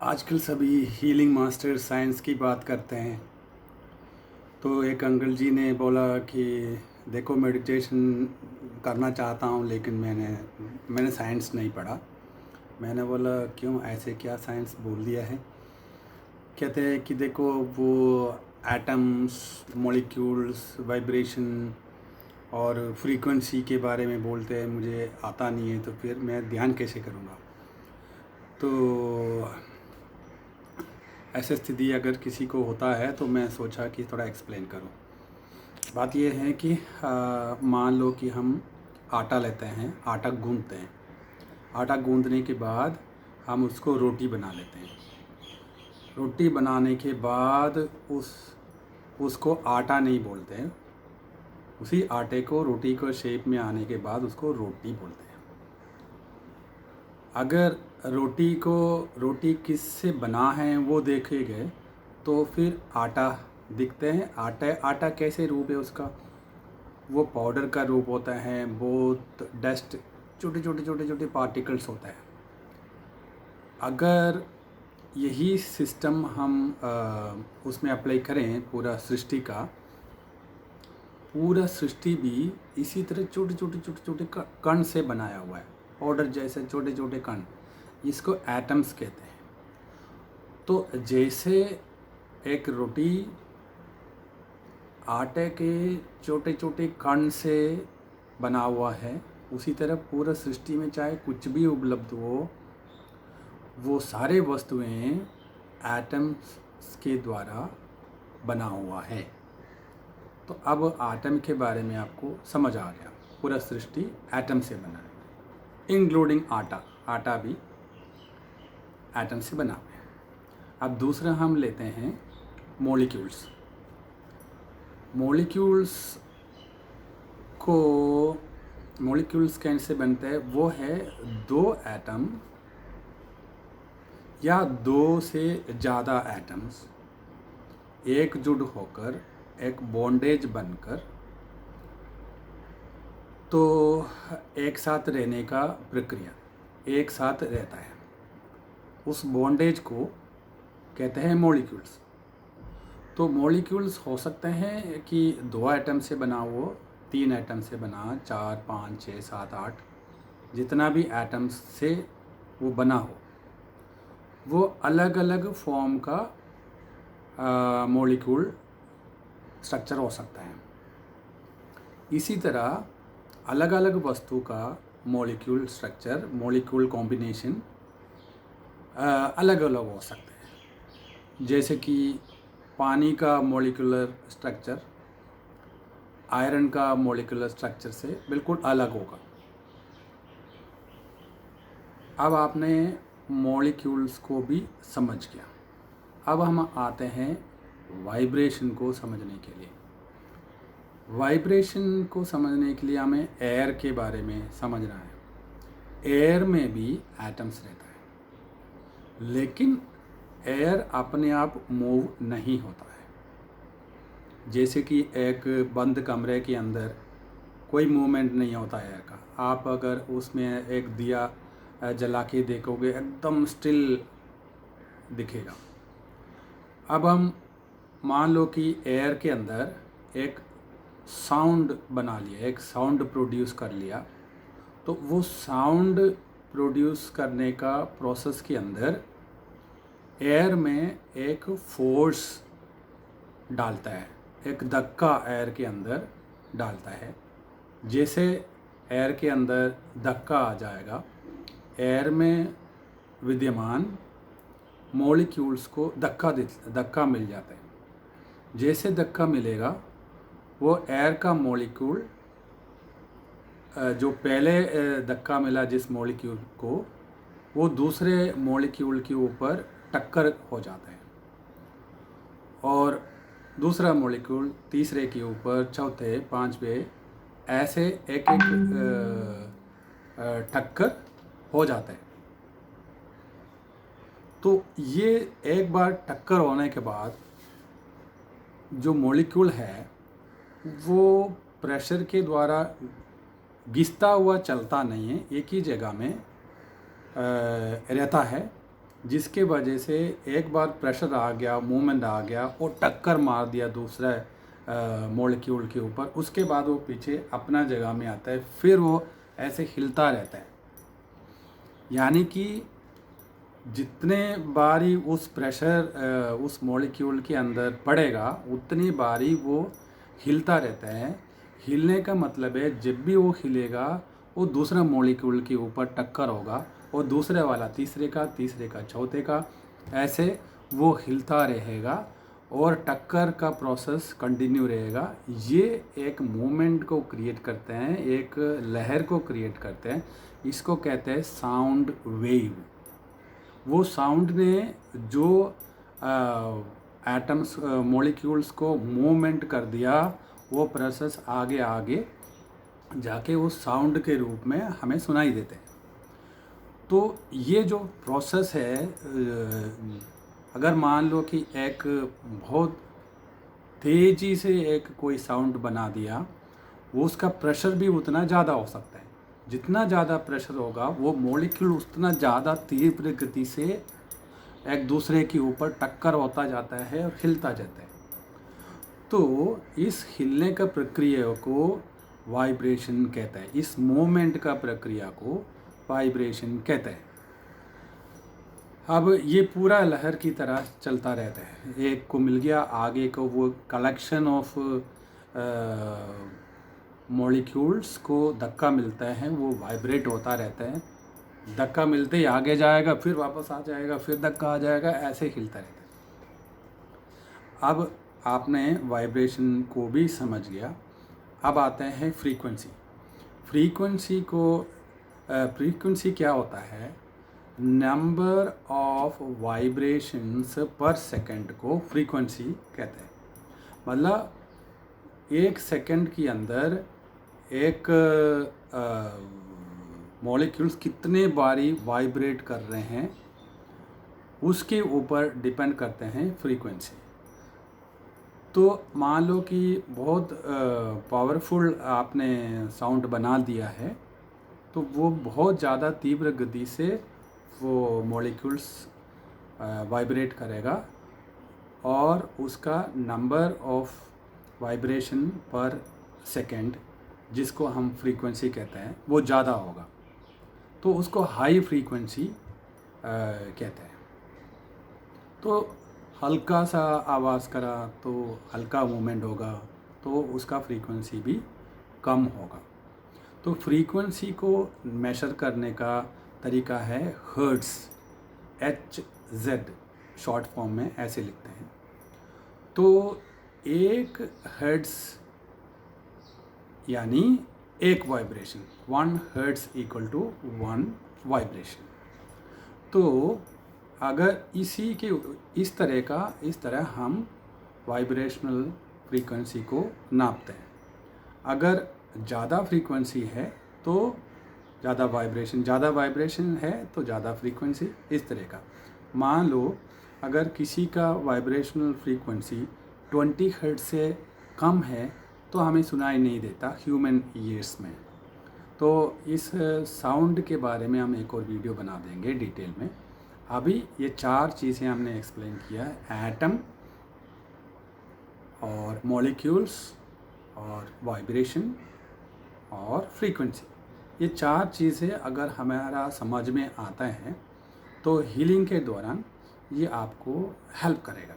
आजकल सभी healing master science की बात करते हैं। तो एक अंकल जी ने बोला कि देखो मेडिटेशन करना चाहता हूँ, लेकिन मैंने साइंस नहीं पढ़ा। मैंने बोला क्यों, ऐसे क्या साइंस बोल दिया है? कहते हैं कि देखो वो एटम्स, मॉलिक्यूल्स, वाइब्रेशन और फ्रीक्वेंसी के बारे में बोलते हैं। मुझे आता नहीं है तो फिर मैं ध्यान कैसे करूँगा? तो ऐसी स्थिति अगर किसी को होता है तो मैं सोचा कि थोड़ा एक्सप्लेन करूं। बात यह है कि मान लो कि हम आटा लेते हैं, आटा गूंथते हैं। आटा गूंथने के बाद हम उसको रोटी बना लेते हैं। रोटी बनाने के बाद उसको आटा नहीं बोलते हैं। उसी आटे को रोटी को शेप में आने के बाद उसको रोटी बोलते हैं। अगर रोटी किससे बना है वो देखे गए तो फिर आटा दिखते हैं। आटा कैसे रूप है उसका? वो पाउडर का रूप होता है। बहुत डस्ट, छोटे छोटे छोटे छोटे पार्टिकल्स होता है। अगर यही सिस्टम हम उसमें अप्लाई करें, पूरा सृष्टि भी इसी तरह छोटे छोटे छोटे छोटे कण से बनाया हुआ है। पाउडर जैसे छोटे छोटे कण, इसको एटम्स कहते हैं। तो जैसे एक रोटी आटे के छोटे छोटे कण से बना हुआ है, उसी तरह पूरा सृष्टि में चाहे कुछ भी उपलब्ध हो, वो सारे वस्तुएं एटम्स के द्वारा बना हुआ है। तो अब एटम के बारे में आपको समझ आ गया। पूरा सृष्टि एटम से बना है, इंक्लूडिंग आटा भी एटम से बना हुआ है। अब दूसरा हम लेते हैं मॉलिक्यूल्स। मॉलिक्यूल्स कैसे बनते हैं? वो है दो एटम या दो से ज़्यादा एटम्स एकजुट होकर एक बॉन्डेज बनकर तो एक साथ रहने का प्रक्रिया, एक साथ रहता है। उस बॉन्डेज को कहते हैं मॉलिक्यूल्स। तो मॉलिक्यूल्स हो सकते हैं कि 2 एटम से बना हो, 3 एटम से बना, 4, 5, 6, 7, 8, जितना भी एटम्स से वो बना हो, वो अलग अलग फॉर्म का मॉलिक्यूल स्ट्रक्चर हो सकता है। इसी तरह अलग अलग वस्तु का मॉलिक्यूल स्ट्रक्चर, मॉलिक्यूल कॉम्बिनेशन अलग अलग हो सकते हैं। जैसे कि पानी का मॉलिक्यूलर स्ट्रक्चर आयरन का मॉलिक्यूलर स्ट्रक्चर से बिल्कुल अलग होगा। अब आपने मॉलिक्यूल्स को भी समझ गया। अब हम आते हैं वाइब्रेशन को समझने के लिए। वाइब्रेशन को समझने के लिए हमें एयर के बारे में समझना है। एयर में भी एटम्स रहता है, लेकिन एयर अपने आप मूव नहीं होता है। जैसे कि एक बंद कमरे के अंदर कोई मूवमेंट नहीं होता एयर का। आप अगर उसमें एक दिया जला के देखोगे, एकदम स्टिल दिखेगा। अब हम मान लो कि एयर के अंदर एक साउंड बना लिया, एक साउंड प्रोड्यूस कर लिया। तो वो साउंड प्रोड्यूस करने का प्रोसेस के अंदर एयर में एक फोर्स डालता है, एक धक्का एयर के अंदर डालता है। जैसे एयर के अंदर धक्का आ जाएगा, एयर में विद्यमान मॉलिक्यूल्स को धक्का मिल जाता है। जैसे धक्का मिलेगा, वो एयर का मॉलिक्यूल जो पहले धक्का मिला जिस मॉलिक्यूल को, वो दूसरे मॉलिक्यूल के ऊपर टक्कर हो जाता है, और दूसरा मॉलिक्यूल तीसरे के ऊपर, चौथे, पांचवे, ऐसे एक एक टक्कर हो जाता है। तो ये एक बार टक्कर होने के बाद जो मॉलिक्यूल है वो प्रेशर के द्वारा घिसता हुआ चलता नहीं है, एक ही जगह में रहता है। जिसके वजह से एक बार प्रेशर आ गया, मूवमेंट आ गया और टक्कर मार दिया दूसरा मॉलिक्यूल के ऊपर, उसके बाद वो पीछे अपना जगह में आता है, फिर वो ऐसे हिलता रहता है। यानी कि जितने बारी उस प्रेशर उस मॉलिक्यूल के अंदर पड़ेगा उतनी बारी वो हिलता रहता है। हिलने का मतलब है जब भी वो हिलेगा वो दूसरा मॉलिक्यूल के ऊपर टक्कर होगा और दूसरे वाला तीसरे का चौथे का, ऐसे वो हिलता रहेगा और टक्कर का प्रोसेस कंटिन्यू रहेगा। ये एक मूवमेंट को क्रिएट करते हैं, एक लहर को क्रिएट करते हैं। इसको कहते हैं साउंड वेव। वो साउंड ने जो एटम्स मॉलिक्यूल्स को मूवमेंट कर दिया, वो प्रोसेस आगे आगे जाके उस साउंड के रूप में हमें सुनाई देते हैं। तो ये जो प्रोसेस है, अगर मान लो कि एक बहुत तेज़ी से एक कोई साउंड बना दिया, वो उसका प्रेशर भी उतना ज़्यादा हो सकता है। जितना ज़्यादा प्रेशर होगा वो मॉलिक्यूल उतना ज़्यादा तीव्र गति से एक दूसरे के ऊपर टक्कर होता जाता है और हिलता जाता है। तो इस हिलने का प्रक्रिया को वाइब्रेशन कहता है। इस मूवमेंट का प्रक्रिया को वाइब्रेशन कहता है। अब ये पूरा लहर की तरह चलता रहता है। एक को मिल गया, आगे को वो कलेक्शन ऑफ मॉलिक्यूल्स को धक्का मिलता है, वो वाइब्रेट होता रहता है। धक्का मिलते ही आगे जाएगा, फिर वापस आ जाएगा, फिर धक्का आ जाएगा, ऐसे हिलता रहता है। अब आपने वाइब्रेशन को भी समझ गया। अब आते हैं फ्रीक्वेंसी। फ्रीक्वेंसी क्या होता है? नंबर ऑफ वाइब्रेशंस पर सेकंड को फ्रीक्वेंसी कहते हैं। मतलब एक सेकंड के अंदर एक मॉलिक्यूल्स कितने बारी वाइब्रेट कर रहे हैं, उसके ऊपर डिपेंड करते हैं फ्रीक्वेंसी। तो मान लो कि बहुत पावरफुल आपने साउंड बना दिया है, तो वो बहुत ज़्यादा तीव्र गति से वो मॉलिक्यूल्स वाइब्रेट करेगा और उसका नंबर ऑफ वाइब्रेशन पर सेकंड, जिसको हम फ्रीक्वेंसी कहते हैं, वो ज़्यादा होगा। तो उसको हाई फ्रीक्वेंसी कहते हैं। तो हल्का सा आवाज़ करा तो हल्का मूवमेंट होगा, तो उसका फ्रीक्वेंसी भी कम होगा। तो फ्रीक्वेंसी को मेजर करने का तरीका है हर्ट्ज़, HZ शॉर्ट फॉर्म में ऐसे लिखते हैं। तो एक हर्ट्ज़ यानी एक vibration, 1 hertz equal to 1 vibration. तो अगर इस तरह हम वाइब्रेशनल फ्रीक्वेंसी को नापते हैं। अगर ज़्यादा फ्रीक्वेंसी है तो ज़्यादा वाइब्रेशन है तो ज़्यादा फ्रीक्वेंसी, इस तरह का। मान लो अगर किसी का वाइब्रेशनल फ्रीक्वेंसी 20 हर्ट्ज़ से कम है तो हमें सुनाई नहीं देता ह्यूमन ईयर्स में। तो इस साउंड के बारे में हम एक और वीडियो बना देंगे डिटेल में। अभी ये 4 चीज़ें हमने एक्सप्लेन किया है, एटम और मॉलिक्यूल्स और वाइब्रेशन और फ्रीक्वेंसी। ये 4 चीज़ें अगर हमारा समझ में आता है तो हीलिंग के दौरान ये आपको हेल्प करेगा।